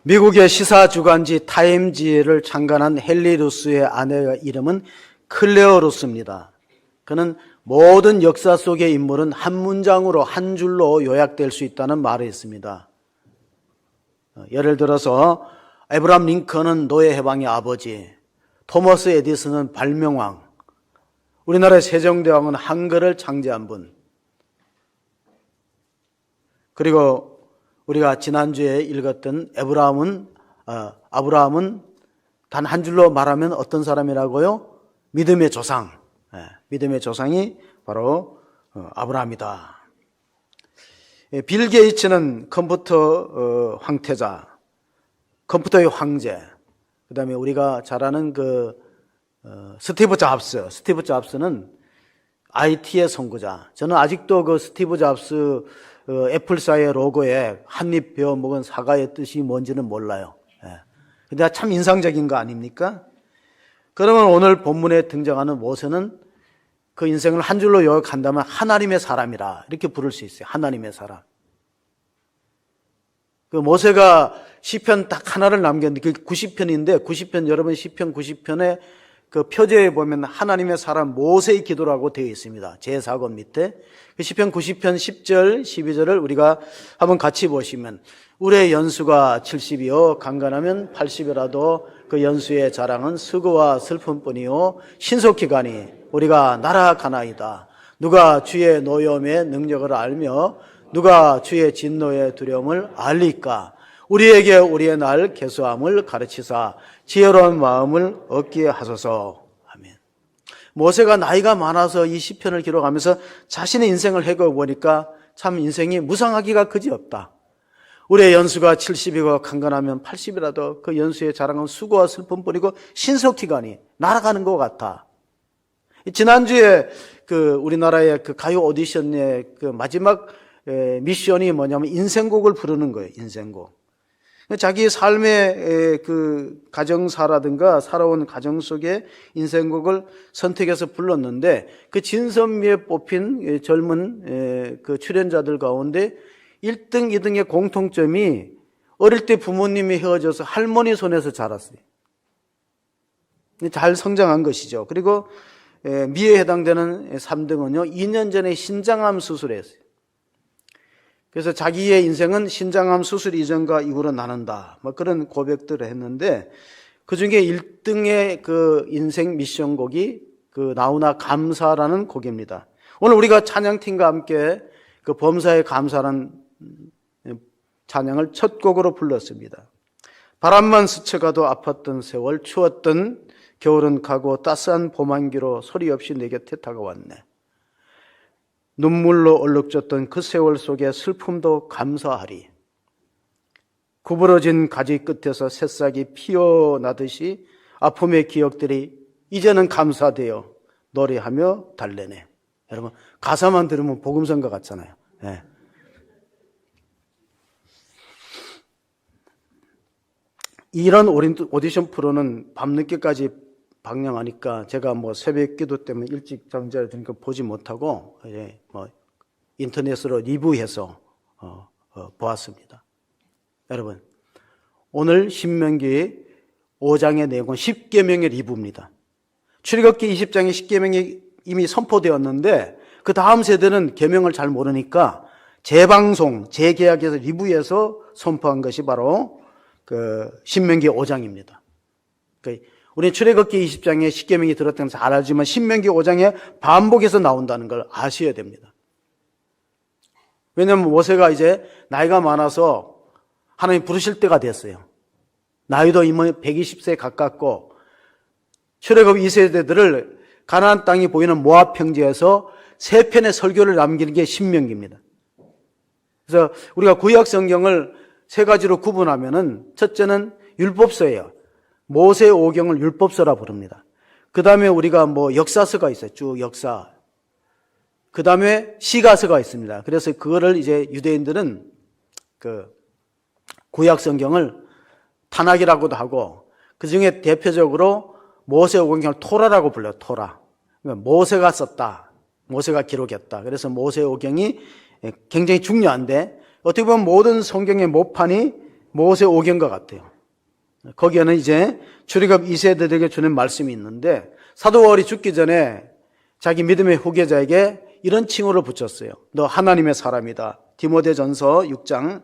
미국의 시사 주간지 타임지를 창간한 헨리 루스의 아내의 이름은 클레어 루스입니다. 그는 모든 역사 속의 인물은 한 문장으로 한 줄로 요약될 수 있다는 말을 했습니다. 예를 들어서 에브라함 링컨은 노예 해방의 아버지, 토머스 에디슨은 발명왕, 우리나라의 세종대왕은 한글을 창제한 분, 그리고 우리가 지난주에 읽었던 아브라함은 단 한 줄로 말하면 어떤 사람이라고요? 믿음의 조상. 믿음의 조상이 바로 아브라함이다. 빌 게이츠는 컴퓨터 황태자, 컴퓨터의 황제. 그 다음에 우리가 잘 아는 스티브 잡스는 IT의 선구자. 저는 아직도 그 스티브 잡스 애플사의 로고에 한입 베어 먹은 사과의 뜻이 뭔지는 몰라요. 근데 참 인상적인 거 아닙니까? 그러면 오늘 본문에 등장하는 모세는 그 인생을 한 줄로 요약한다면 하나님의 사람이라 이렇게 부를 수 있어요. 하나님의 사람. 그 모세가 시편 딱 하나를 남겼는데 그게 90편인데 90편 여러분 시편 90편에 그 표제에 보면 하나님의 사람 모세의 기도라고 되어 있습니다. 제4권 밑에. 그 시편 90편 10절 12절을 우리가 한번 같이 보시면 우리의 연수가 70이요 강간하면 80이라도 그 연수의 자랑은 수고와 슬픔뿐이요 신속히 가니 우리가 날아가나이다. 누가 주의 노여움의 능력을 알며 누가 주의 진노의 두려움을 알리까. 우리에게 우리의 날 계수함을 가르치사 지혜로운 마음을 얻게 하소서. 아멘. 모세가 나이가 많아서 이 시편을 기록하면서 자신의 인생을 해보니까 참 인생이 무상하기가 그지없다. 우리의 연수가 70이고 강건하면 80이라도 그 연수의 자랑은 수고와 슬픔뿐이고 신속히 가니 날아가는 것 같아. 지난주에 우리나라의 가요 오디션의 마지막 미션이 뭐냐면 인생곡을 부르는 거예요. 인생곡. 자기 삶의 가정사라든가 살아온 가정 속에 인생곡을 선택해서 불렀는데 그 진선미에 뽑힌 젊은 출연자들 가운데 1등, 2등의 공통점이 어릴 때 부모님이 헤어져서 할머니 손에서 자랐어요. 잘 성장한 것이죠. 그리고 미에 해당되는 3등은요, 2년 전에 신장암 수술을 했어요. 그래서 자기의 인생은 신장암 수술 이전과 이후로 나눈다. 그런 고백들을 했는데 그 중에 1등의 인생 미션곡이 나우나 감사라는 곡입니다. 오늘 우리가 찬양팀과 함께 범사에 감사라는 찬양을 첫 곡으로 불렀습니다. 바람만 스쳐가도 아팠던 세월, 추웠던 겨울은 가고 따스한 봄 한기로 소리 없이 내 곁에 다가왔네. 눈물로 얼룩졌던 그 세월 속에 슬픔도 감사하리. 구부러진 가지 끝에서 새싹이 피어나듯이 아픔의 기억들이 이제는 감사되어 노래하며 달래네. 여러분 가사만 들으면 복음성가 같잖아요. 네. 이런 오디션 프로는 밤늦게까지 방영하니까 제가 새벽 기도 때문에 일찍 정자를 드니까 보지 못하고 인터넷으로 리뷰해서 보았습니다. 여러분 오늘 신명기 5장의 내용은 10계명의 리뷰입니다. 출애굽기 20장의 10계명이 이미 선포되었는데 그 다음 세대는 계명을 잘 모르니까 재방송, 재계약해서 리뷰해서 선포한 것이 바로 신명기 5장입니다. 우리 출애굽기 20장에 10계명이 들었다는 걸 잘 알지만 신명기 5장에 반복해서 나온다는 걸 아셔야 됩니다. 왜냐하면 모세가 이제 나이가 많아서 하나님 부르실 때가 됐어요. 나이도 이미 120세 가깝고 출애굽 2세대들을 가나안 땅이 보이는 모압 평지에서 3편의 설교를 남기는 게 신명기입니다. 그래서 우리가 구약 성경을 3가지로 구분하면은 첫째는 율법서예요. 모세 오경을 율법서라 부릅니다. 그 다음에 우리가 역사서가 있어요. 쭉 역사. 그 다음에 시가서가 있습니다. 그래서 그거를 이제 유대인들은 구약 성경을 타낙이라고도 하고 그 중에 대표적으로 모세 오경을 토라라고 불러요. 토라. 그러니까 모세가 썼다. 모세가 기록했다. 그래서 모세 오경이 굉장히 중요한데 어떻게 보면 모든 성경의 모판이 모세 오경과 같아요. 거기에는 이제 출애굽 2세대들에게 주는 말씀이 있는데 사도 바울이 죽기 전에 자기 믿음의 후계자에게 이런 칭호를 붙였어요. 너 하나님의 사람이다. 디모데전서 6장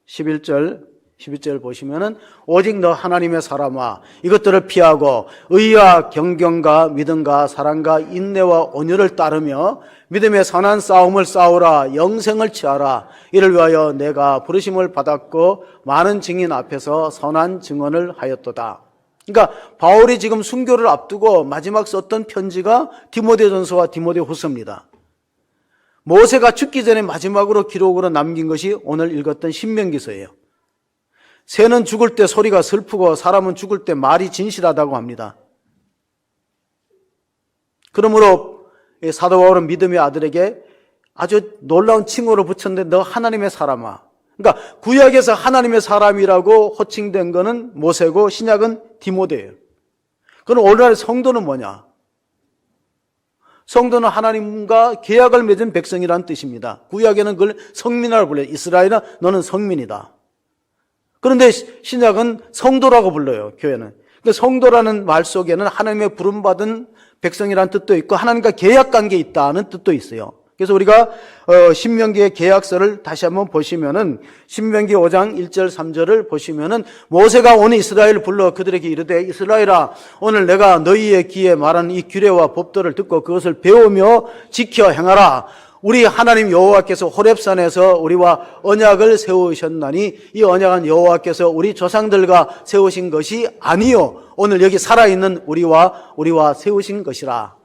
11절 보시면은 오직 너 하나님의 사람아 이것들을 피하고 의와 경경과 믿음과 사랑과 인내와 온유를 따르며 믿음의 선한 싸움을 싸우라 영생을 취하라 이를 위하여 내가 부르심을 받았고 많은 증인 앞에서 선한 증언을 하였도다. 그러니까 바울이 지금 순교를 앞두고 마지막 썼던 편지가 디모데전서와 디모데후서입니다. 모세가 죽기 전에 마지막으로 기록으로 남긴 것이 오늘 읽었던 신명기서예요. 새는 죽을 때 소리가 슬프고 사람은 죽을 때 말이 진실하다고 합니다. 그러므로 사도 바울은 믿음의 아들에게 아주 놀라운 칭호를 붙였는데 너 하나님의 사람아. 그러니까 구약에서 하나님의 사람이라고 호칭된 거는 모세고 신약은 디모데예요. 그럼 오늘날 성도는 뭐냐? 성도는 하나님과 계약을 맺은 백성이라는 뜻입니다. 구약에는 그걸 성민이라고 불러요. 이스라엘아 너는 성민이다. 그런데 신약은 성도라고 불러요. 교회는. 그러니까 성도라는 말 속에는 하나님의 부름받은 백성이라는 뜻도 있고 하나님과 계약관계에 있다는 뜻도 있어요. 그래서 우리가 신명기의 계약서를 다시 한번 보시면은 신명기 5장 1절 3절을 보시면은 모세가 온 이스라엘을 불러 그들에게 이르되 이스라엘아 오늘 내가 너희의 귀에 말하는 이 규례와 법도를 듣고 그것을 배우며 지켜 행하라. 우리 하나님 여호와께서 호렙산에서 우리와 언약을 세우셨나니 이 언약은 여호와께서 우리 조상들과 세우신 것이 아니요 오늘 여기 살아있는 우리와 세우신 것이라.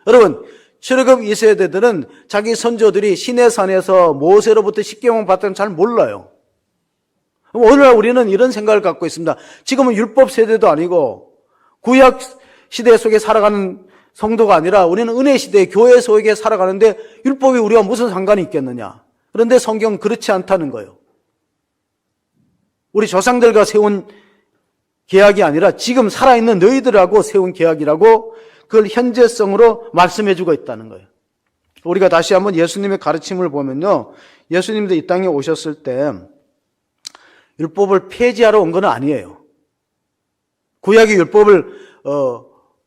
여러분 출애굽 2세대들은 자기 선조들이 시내산에서 모세로부터 십계명 받던 잘 몰라요. 오늘날 우리는 이런 생각을 갖고 있습니다. 지금은 율법 세대도 아니고 구약 시대 속에 살아가는 성도가 아니라 우리는 은혜 시대의 교회 속에 살아가는데 율법이 우리와 무슨 상관이 있겠느냐. 그런데 성경은 그렇지 않다는 거예요. 우리 조상들과 세운 계약이 아니라 지금 살아있는 너희들하고 세운 계약이라고 그걸 현재성으로 말씀해 주고 있다는 거예요. 우리가 다시 한번 예수님의 가르침을 보면요. 예수님도 이 땅에 오셨을 때 율법을 폐지하러 온 건 아니에요. 구약의 율법을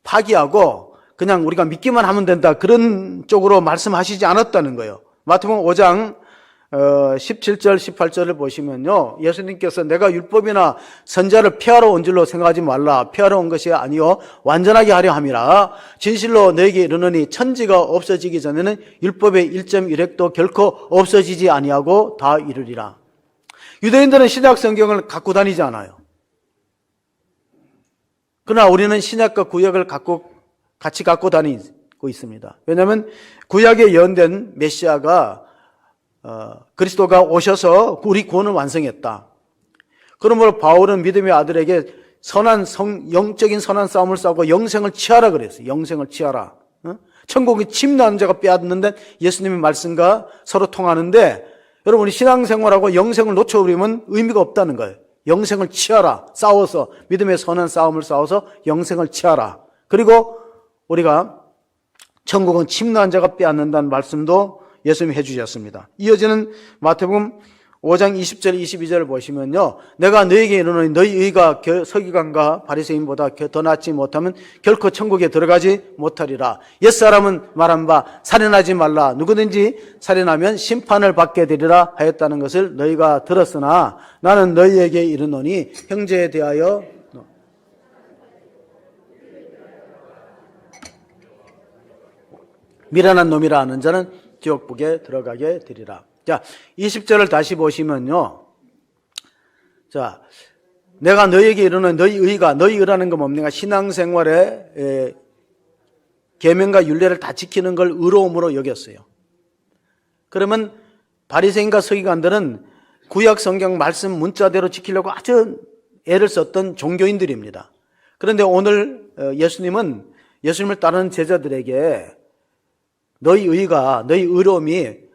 파기하고 그냥 우리가 믿기만 하면 된다 그런 쪽으로 말씀하시지 않았다는 거예요. 마태복음 5장 17절 18절을 보시면요. 예수님께서 내가 율법이나 선자를 폐하러 온 줄로 생각하지 말라. 폐하러 온 것이 아니요 완전하게 하려 함이라. 진실로 너에게 이르노니 천지가 없어지기 전에는 율법의 1.1획도 결코 없어지지 아니하고 다 이르리라. 유대인들은 신약 성경을 갖고 다니지 않아요. 그러나 우리는 신약과 구약을 같이 갖고 다니고 있습니다. 왜냐하면 구약에 예언된 메시아가 그리스도가 오셔서 우리 구원을 완성했다. 그러므로 바울은 믿음의 아들에게 영적인 선한 싸움을 싸우고 영생을 취하라 그랬어요. 영생을 취하라. 천국에 침노하는 자가 빼앗는데 예수님의 말씀과 서로 통하는데 여러분이 신앙생활하고 영생을 놓쳐버리면 의미가 없다는 거예요. 영생을 취하라. 싸워서 믿음의 선한 싸움을 싸워서 영생을 취하라. 그리고 우리가 천국은 침노한 자가 빼앗는다는 말씀도 예수님이 해주셨습니다. 이어지는 마태복음 5장 20절 22절을 보시면요. 내가 너희에게 이르노니 너희 의가 서기관과 바리새인보다 더 낫지 못하면 결코 천국에 들어가지 못하리라. 옛사람은 말한 바 살인하지 말라. 누구든지 살인하면 심판을 받게 되리라 하였다는 것을 너희가 들었으나 나는 너희에게 이르노니 형제에 대하여 미련한 놈이라 하는 자는 지옥북에 들어가게 되리라. 자, 20절을 다시 보시면요. 자, 내가 너희에게 이르는 너희 의라는 건 뭡니까? 신앙생활에 계명과 율례를 다 지키는 걸 의로움으로 여겼어요. 그러면 바리새인과 서기관들은 구약 성경 말씀 문자대로 지키려고 아주 애를 썼던 종교인들입니다. 그런데 오늘 예수님을 따르는 제자들에게 너희 의로움이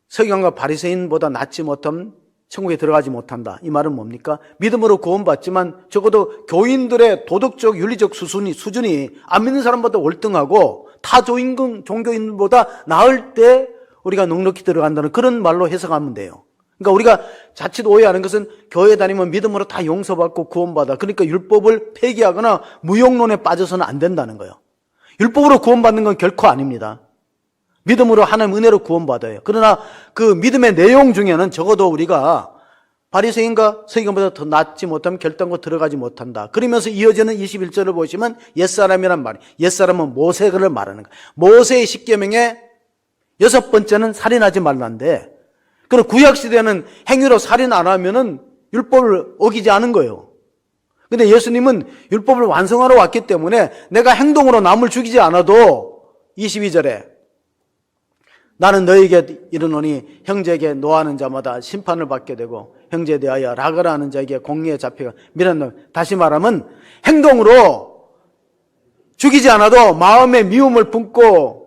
서기관과 바리새인보다 낫지 못하면 천국에 들어가지 못한다. 이 말은 뭡니까? 믿음으로 구원받지만 적어도 교인들의 도덕적 윤리적 수준이 안 믿는 사람보다 월등하고 타 종교인보다 나을 때 우리가 넉넉히 들어간다는 그런 말로 해석하면 돼요. 그러니까 우리가 자칫 오해하는 것은 교회 다니면 믿음으로 다 용서받고 구원받아. 그러니까 율법을 폐기하거나 무용론에 빠져서는 안 된다는 거예요. 율법으로 구원받는 건 결코 아닙니다. 믿음으로 하나님 은혜로 구원받아요. 그러나 그 믿음의 내용 중에는 적어도 우리가 바리새인과 서기관보다 더 낫지 못하면 결단코 들어가지 못한다. 그러면서 이어지는 21절을 보시면 옛사람이란 말이에요. 옛사람은 모세를 말하는 거예요. 모세의 십계명의 6번째는 살인하지 말란데, 그럼 구약시대는 행위로 살인 안 하면은 율법을 어기지 않은 거예요. 근데 예수님은 율법을 완성하러 왔기 때문에 내가 행동으로 남을 죽이지 않아도 22절에 나는 너에게 이르노니 형제에게 노하는 자마다 심판을 받게 되고 형제에 대하여 라그라 하는 자에게 공리에 잡혀가 미련놈. 다시 말하면 행동으로 죽이지 않아도 마음에 미움을 품고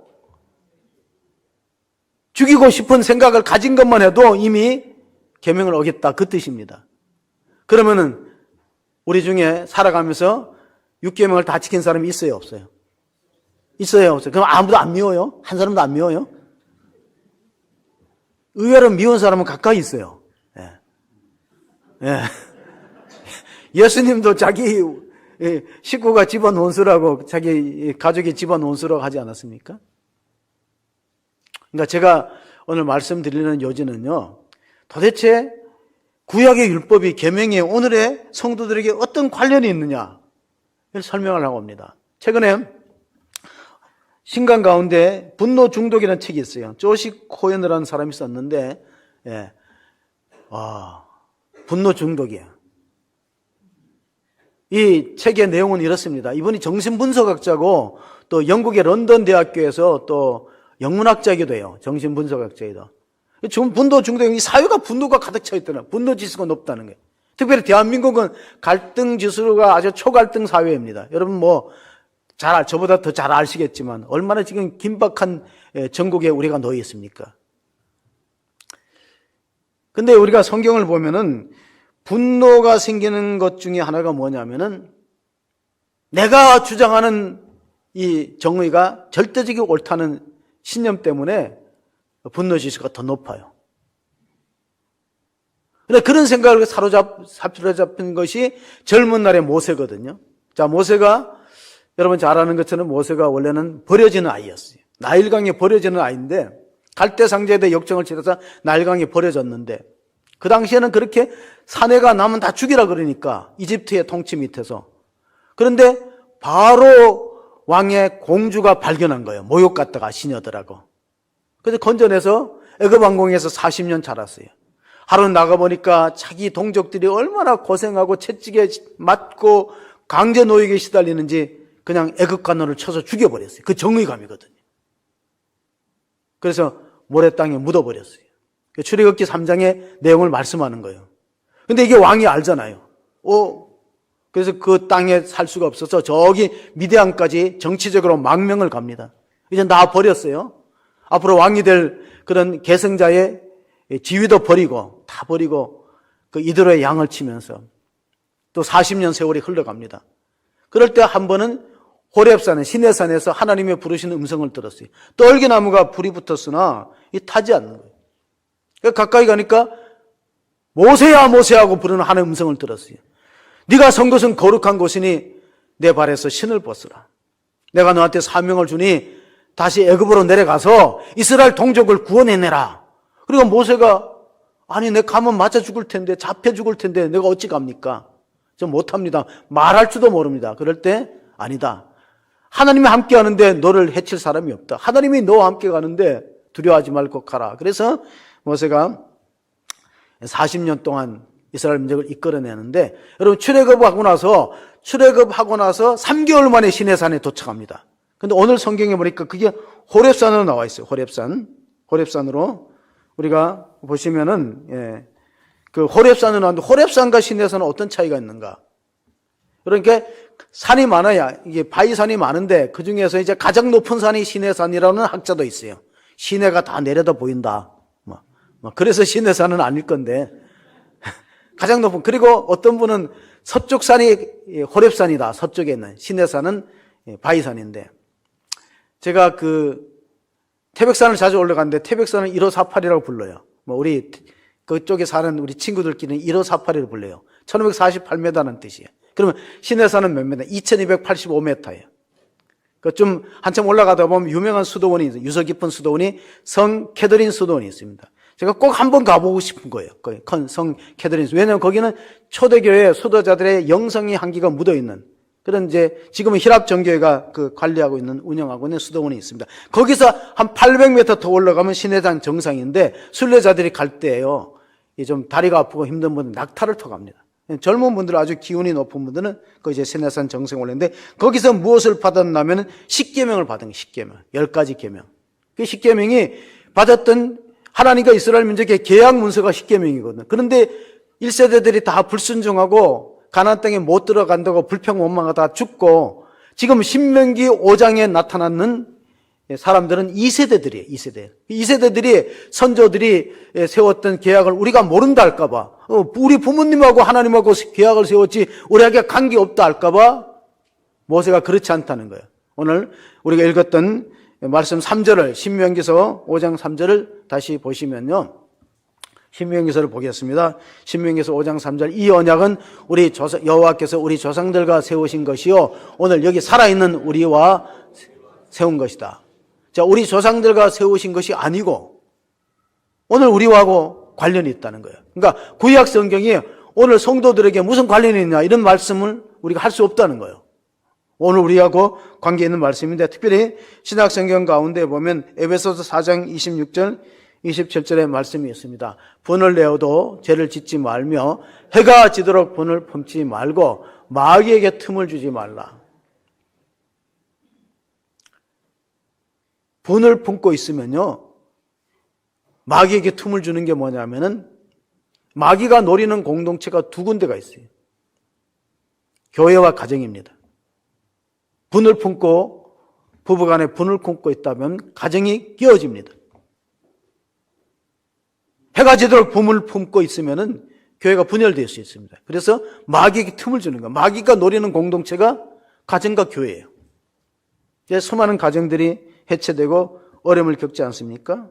죽이고 싶은 생각을 가진 것만 해도 이미 계명을 어겼다, 그 뜻입니다. 그러면은 우리 중에 살아가면서 6계명을 다 지킨 사람이 있어요, 없어요? 있어요, 없어요? 그럼 아무도 안 미워요? 한 사람도 안 미워요? 의외로 미운 사람은 가까이 있어요. 예. 예. 예수님도 자기 식구가 집안 원수라고, 자기 가족이 집안 원수라고 하지 않았습니까? 그러니까 제가 오늘 말씀드리는 요지는요, 도대체 구약의 율법이 계명이 오늘의 성도들에게 어떤 관련이 있느냐를 설명하려고 합니다. 최근에 신간 가운데 분노 중독이라는 책이 있어요. 조시 코엔이라는 사람이 썼는데, 예. 분노 중독이에요. 이 책의 내용은 이렇습니다. 이분이 정신분석학자고 또 영국의 런던 대학교에서 또 영문학자이기도 해요. 정신분석학자이기도. 분노 중독이 사회가 분노가 가득 차 있다는, 분노 지수가 높다는 거예요. 특별히 대한민국은 갈등 지수가 아주 초갈등 사회입니다. 여러분 저보다 더 잘 아시겠지만 얼마나 지금 긴박한 전국에 우리가 놓여 있습니까? 근데 우리가 성경을 보면은 분노가 생기는 것 중에 하나가 뭐냐면은 내가 주장하는 이 정의가 절대적이고 옳다는 신념 때문에 분노 지수가 더 높아요. 근데 그런 생각을 사로잡힌 것이 젊은 날의 모세거든요. 자, 모세가 여러분 잘 아는 것처럼 모세가 원래는 버려지는 아이였어요. 나일강에 버려지는 아이인데 갈대 상제에 대해 역정을 치러서 나일강에 버려졌는데 그 당시에는 그렇게 사내가 남은 다 죽이라 그러니까 이집트의 통치 밑에서. 그런데 바로 왕의 공주가 발견한 거예요. 모욕 갖다가 시녀들하고. 그래서 건져내서 애굽 왕궁에서 40년 자랐어요. 하루 나가보니까 자기 동족들이 얼마나 고생하고 채찍에 맞고 강제 노역에 시달리는지 그냥 애굽 간호를 쳐서 죽여버렸어요. 그 정의감이거든요. 그래서 모래 땅에 묻어버렸어요. 출애굽기 3장의 내용을 말씀하는 거예요. 근데 이게 왕이 알잖아요. 그래서 그 땅에 살 수가 없어서 저기 미디안까지 정치적으로 망명을 갑니다. 이제 나 버렸어요. 앞으로 왕이 될 그런 계승자의 지위도 버리고 다 버리고 그 이드로의 양을 치면서 또 40년 세월이 흘러갑니다. 그럴 때 한 번은 호렙산에 시내산에서 하나님의 부르시는 음성을 들었어요. 떨기나무가 불이 붙었으나 타지 않는 거예요. 가까이 가니까 모세야 모세하고 부르는 하나님의 음성을 들었어요. 네가 선 것은 거룩한 곳이니 내 발에서 신을 벗으라. 내가 너한테 사명을 주니 다시 애굽으로 내려가서 이스라엘 동족을 구원해내라. 그리고 모세가 아니 내가 가면 맞아 죽을 텐데 잡혀 죽을 텐데 내가 어찌 갑니까? 저 못합니다. 말할 줄도 모릅니다. 그럴 때 아니다. 하나님이 함께 하는데 너를 해칠 사람이 없다. 하나님이 너와 함께 가는데 두려워하지 말고 가라. 그래서 모세가 40년 동안 이스라엘 민족을 이끌어내는데 여러분 출애굽하고 나서 3개월 만에 시내산에 도착합니다. 근데 오늘 성경에 보니까 그게 호렙산으로 나와 있어요. 호렙산으로 우리가 보시면은 그 호렙산으로 나왔는데 호렙산과 시내산은 어떤 차이가 있는가? 그러니까 산이 많아야 이게 바위산이 많은데 그 중에서 이제 가장 높은 산이 시내산이라는 학자도 있어요. 시내가 다 내려다 보인다. 그래서 시내산은 아닐 건데 가장 높은. 그리고 어떤 분은 서쪽 산이 호렙산이다. 서쪽에 있는 시내산은 바위산인데 제가 그 태백산을 자주 올라갔는데 태백산은 1548이라고 불러요. 우리 그쪽에 사는 우리 친구들끼리는 1548이라고 불러요. 1548m라는 뜻이에요. 그러면 시내산은 몇 미터? 2285m예요. 그 좀 한참 올라가다 보면 유명한 수도원이 있어요. 유서 깊은 수도원이 성 캐더린 수도원이 있습니다. 제가 꼭 한번 가보고 싶은 거예요. 성 캐더린. 왜냐하면 거기는 초대교회 수도자들의 영성의 향기가 묻어있는 그런 이제 지금은 히랍 정교회가 관리하고 있는 운영하고 있는 수도원이 있습니다. 거기서 한 800m 더 올라가면 시내산 정상인데 순례자들이 갈 때예요. 좀 다리가 아프고 힘든 분들 낙타를 타고 갑니다. 젊은 분들 아주 기운이 높은 분들은 그 이제 시내산 정상에 올랐는데 거기서 무엇을 받았냐면 십계명을 받은 거예요. 십계명. 10가지 계명. 그 십계명이 받았던 하나님과 이스라엘 민족의 계약 문서가 십계명이거든요. 그런데 1세대들이 다 불순종하고 가나안 땅에 못 들어간다고 불평원망하다 죽고 지금 신명기 5장에 나타나는 사람들은 2세대들이에요. 2세대. 2세대들이 선조들이 세웠던 계약을 우리가 모른다 할까봐 우리 부모님하고 하나님하고 계약을 세웠지 우리에게 관계없다 할까봐 모세가 그렇지 않다는 거예요. 오늘 우리가 읽었던 말씀 3절을 신명기서 5장 3절을 다시 보시면요. 신명기서를 보겠습니다. 신명기서 5장 3절 이 언약은 우리 여호와께서 우리 조상들과 세우신 것이요 오늘 여기 살아있는 우리와 세운 것이다. 자, 우리 조상들과 세우신 것이 아니고 오늘 우리하고 관련이 있다는 거예요. 그러니까 구약 성경이 오늘 성도들에게 무슨 관련이 있냐 이런 말씀을 우리가 할 수 없다는 거예요. 오늘 우리하고 관계 있는 말씀인데 특별히 신약 성경 가운데 보면 에베소서 4장 26절 27절의 말씀이 있습니다. 분을 내어도 죄를 짓지 말며 해가 지도록 분을 품지 말고 마귀에게 틈을 주지 말라. 분을 품고 있으면요 마귀에게 틈을 주는 게 뭐냐면은 마귀가 노리는 공동체가 두 군데가 있어요. 교회와 가정입니다. 분을 품고 부부간에 분을 품고 있다면 가정이 깨어집니다. 해가 지도록 분을 품고 있으면은 교회가 분열될 수 있습니다. 그래서 마귀에게 틈을 주는 거예요. 마귀가 노리는 공동체가 가정과 교회예요. 이제 수많은 가정들이 해체되고 어려움을 겪지 않습니까?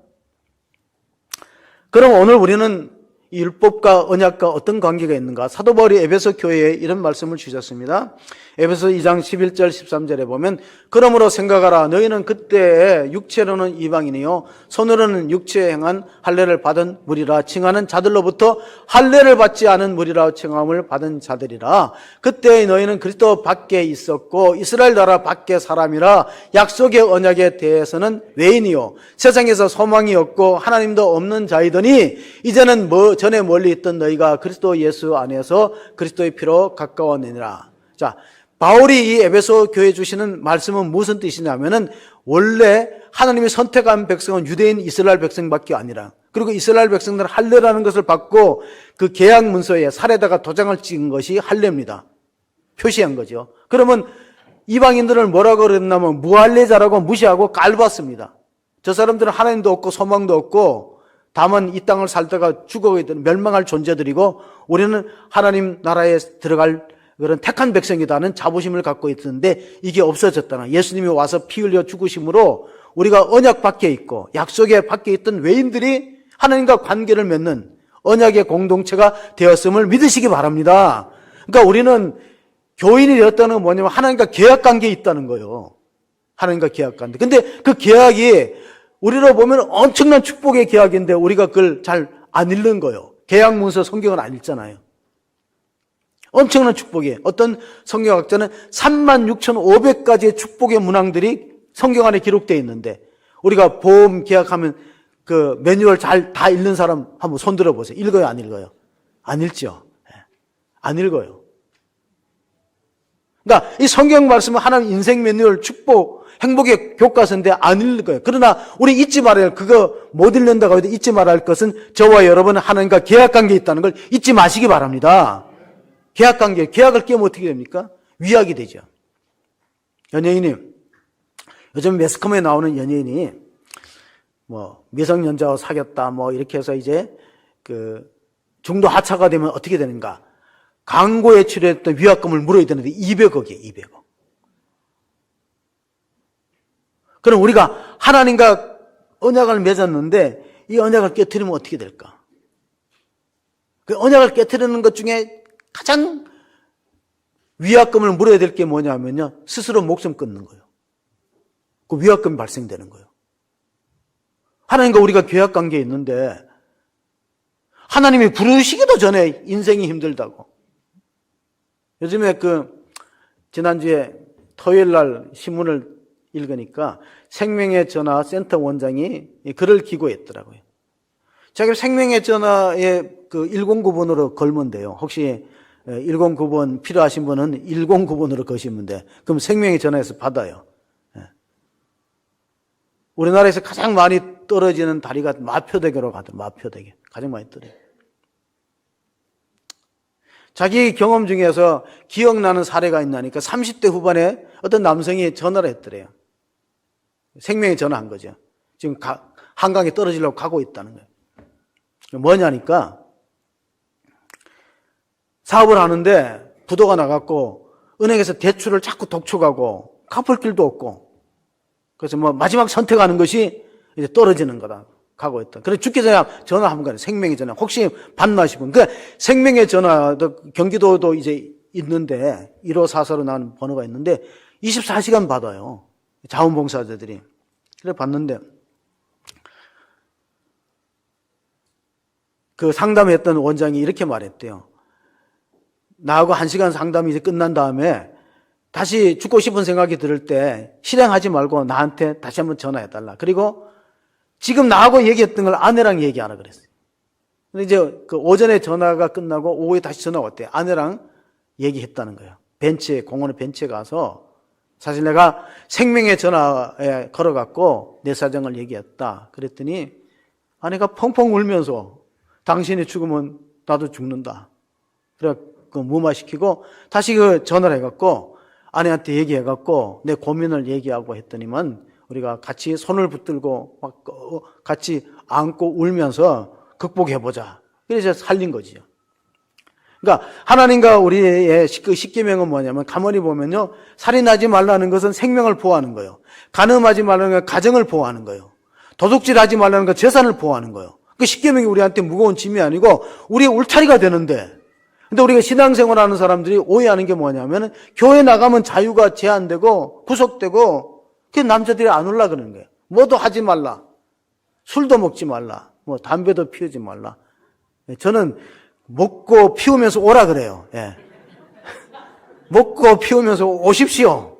그럼 오늘 우리는 이 율법과 언약과 어떤 관계가 있는가? 사도 바울이 에베소 교회에 이런 말씀을 주셨습니다. 에베소 2장 11절 13절에 보면 그러므로 생각하라 너희는 그때 육체로는 이방인이요 손으로는 육체에 행한 할례를 받은 무리라 칭하는 자들로부터 할례를 받지 않은 무리라 칭함을 받은 자들이라. 그때 너희는 그리스도 밖에 있었고 이스라엘 나라 밖에 사람이라 약속의 언약에 대해서는 외인이요 세상에서 소망이 없고 하나님도 없는 자이더니 이제는 전에 멀리 있던 너희가 그리스도 예수 안에서 그리스도의 피로 가까워내니라. 자, 바울이 이 에베소 교회에 주시는 말씀은 무슨 뜻이냐면은 원래 하나님이 선택한 백성은 유대인 이스라엘 백성밖에 아니라 그리고 이스라엘 백성들은 할례라는 것을 받고 그 계약 문서에 살에다가 도장을 찍은 것이 할례입니다. 표시한 거죠. 그러면 이방인들을 뭐라고 그랬냐면 무할례자라고 무시하고 깔봤습니다. 저 사람들은 하나님도 없고 소망도 없고 다만 이 땅을 살다가 죽어가게 되는 멸망할 존재들이고 우리는 하나님 나라에 들어갈 그런 택한 백성이다는 자부심을 갖고 있었는데 이게 없어졌다는 예수님이 와서 피 흘려 죽으심으로 우리가 언약 밖에 있고 약속에 밖에 있던 외인들이 하나님과 관계를 맺는 언약의 공동체가 되었음을 믿으시기 바랍니다. 그러니까 우리는 교인이 되었다는 건 뭐냐면 하나님과 계약 관계에 있다는 거예요. 하나님과 계약 관계. 근데 그 계약이 우리로 보면 엄청난 축복의 계약인데 우리가 그걸 잘 안 읽는 거예요. 계약 문서 성경은 안 읽잖아요. 엄청난 축복이에요. 어떤 성경학자는 36,500가지의 축복의 문항들이 성경 안에 기록되어 있는데 우리가 보험 계약하면 그 매뉴얼 잘 다 읽는 사람 한번 손 들어보세요. 읽어요, 안 읽어요? 안 읽죠. 안 읽어요. 그러니까 이 성경 말씀은 하나님 인생 매뉴얼 축복 행복의 교과서인데 안 읽어요. 그러나 우리 잊지 말아야 할 그거 못 읽는다고 해도 잊지 말아야 할 것은 저와 여러분은 하나님과 계약관계에 있다는 걸 잊지 마시기 바랍니다. 계약관계, 계약을 깨면 어떻게 됩니까? 위약이 되죠. 연예인이 요즘 매스컴에 나오는 연예인이 뭐 미성년자와 사귀었다 뭐 이렇게 해서 이제 그 중도 하차가 되면 어떻게 되는가? 광고에 출연했던 위약금을 물어야 되는데 200억이에요. 200억. 그럼 우리가 하나님과 언약을 맺었는데 이 언약을 깨트리면 어떻게 될까? 그 언약을 깨트리는 것 중에 가장 위약금을 물어야 될 게 뭐냐면요, 스스로 목숨 끊는 거예요. 그 위약금이 발생되는 거예요. 하나님과 우리가 계약 관계에 있는데 하나님이 부르시기도 전에 인생이 힘들다고. 요즘에 지난주에 토요일 날 신문을 읽으니까 생명의 전화 센터 원장이 글을 기고했더라고요. 자기 생명의 전화에 109번으로 걸면 돼요. 혹시 109번 필요하신 분은 109번으로 거시면 돼. 그럼 생명의 전화에서 받아요. 우리나라에서 가장 많이 떨어지는 다리가 마표대교로 가더라고요. 마표대교. 가장 많이 떨어져요. 자기 경험 중에서 기억나는 사례가 있나니까 30대 후반에 어떤 남성이 전화를 했더래요. 생명에 전화한 거죠. 지금 한강에 떨어지려고 가고 있다는 거예요. 뭐냐니까 사업을 하는데 부도가 나갔고 은행에서 대출을 자꾸 독촉하고 갚을 길도 없고 그래서 마지막 선택하는 것이 이제 떨어지는 거다. 가고 있다. 그래서 죽기 전에 전화 한번 가요. 생명의 전화. 혹시 받나 싶은. 생명의 전화도 경기도도 이제 있는데 1544로 나오는 번호가 있는데 24시간 받아요. 자원봉사자들이. 그래 봤는데 그 상담했던 원장이 이렇게 말했대요. 나하고 1시간 상담이 이제 끝난 다음에 다시 죽고 싶은 생각이 들을 때 실행하지 말고 나한테 다시 한번 전화해달라. 그리고 지금 나하고 얘기했던 걸 아내랑 얘기하라 그랬어요. 근데 이제 오전에 전화가 끝나고 오후에 다시 전화가 왔대요. 아내랑 얘기했다는 거예요. 공원에 벤치에 가서 사실 내가 생명의 전화에 걸어갔고 내 사정을 얘기했다. 그랬더니 아내가 펑펑 울면서 당신이 죽으면 나도 죽는다. 그래 무마시키고 다시 전화를 해갖고 아내한테 얘기해갖고 내 고민을 얘기하고 했더니만 우리가 같이 손을 붙들고 막 같이 안고 울면서 극복해보자. 그래서 살린 거지요. 그러니까 하나님과 우리의 그 십계명은 뭐냐면 가만히 보면요, 살인하지 말라는 것은 생명을 보호하는 거예요. 간음하지 말라는 건 가정을 보호하는 거예요. 도둑질하지 말라는 건 재산을 보호하는 거예요. 그 십계명이 우리한테 무거운 짐이 아니고 우리의 울타리가 되는데, 근데 우리가 신앙생활하는 사람들이 오해하는 게 뭐냐면 교회 나가면 자유가 제한되고 구속되고 그 남자들이 안 올라 그러는 거예요. 뭐도 하지 말라. 술도 먹지 말라. 담배도 피우지 말라. 저는 먹고 피우면서 오라 그래요. 예. 먹고 피우면서 오십시오.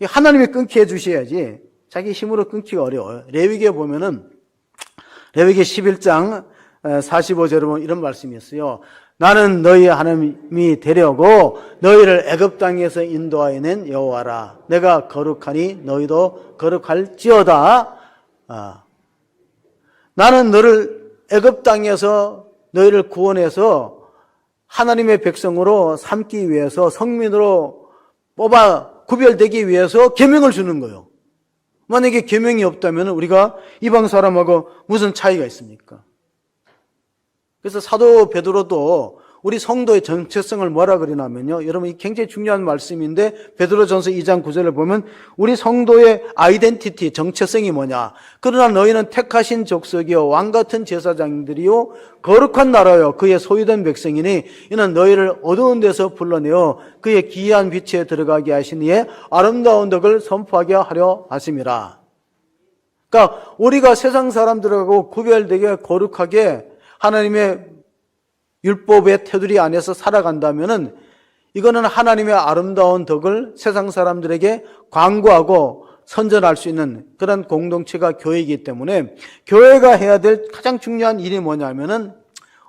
하나님이 끊게 해주셔야지 자기 힘으로 끊기가 어려워요. 레위기에 보면은 레위기 11장 45절에 보면 이런 말씀이 있어요. 나는 너희 하나님이 되려고 너희를 애굽 땅에서 인도하여 낸 여호와라. 내가 거룩하니 너희도 거룩할지어다. 나는 너를 애굽 땅에서 너희를 구원해서 하나님의 백성으로 삼기 위해서 성민으로 뽑아 구별되기 위해서 계명을 주는 거예요. 만약에 계명이 없다면 우리가 이방 사람하고 무슨 차이가 있습니까? 그래서 사도 베드로도 우리 성도의 정체성을 뭐라 그러냐면요, 여러분 이 굉장히 중요한 말씀인데 베드로전서 2장 9절을 보면 우리 성도의 아이덴티티, 정체성이 뭐냐? 그러나 너희는 택하신 족속이요 왕같은 제사장들이요 거룩한 나라요 그의 소유된 백성이니 이는 너희를 어두운 데서 불러내어 그의 기이한 빛에 들어가게 하신 이의 아름다운 덕을 선포하게 하려 하심이라. 그러니까 우리가 세상 사람들하고 구별되게 거룩하게 하나님의 율법의 테두리 안에서 살아간다면은 이거는 하나님의 아름다운 덕을 세상 사람들에게 광고하고 선전할 수 있는 그런 공동체가 교회이기 때문에 교회가 해야 될 가장 중요한 일이 뭐냐면은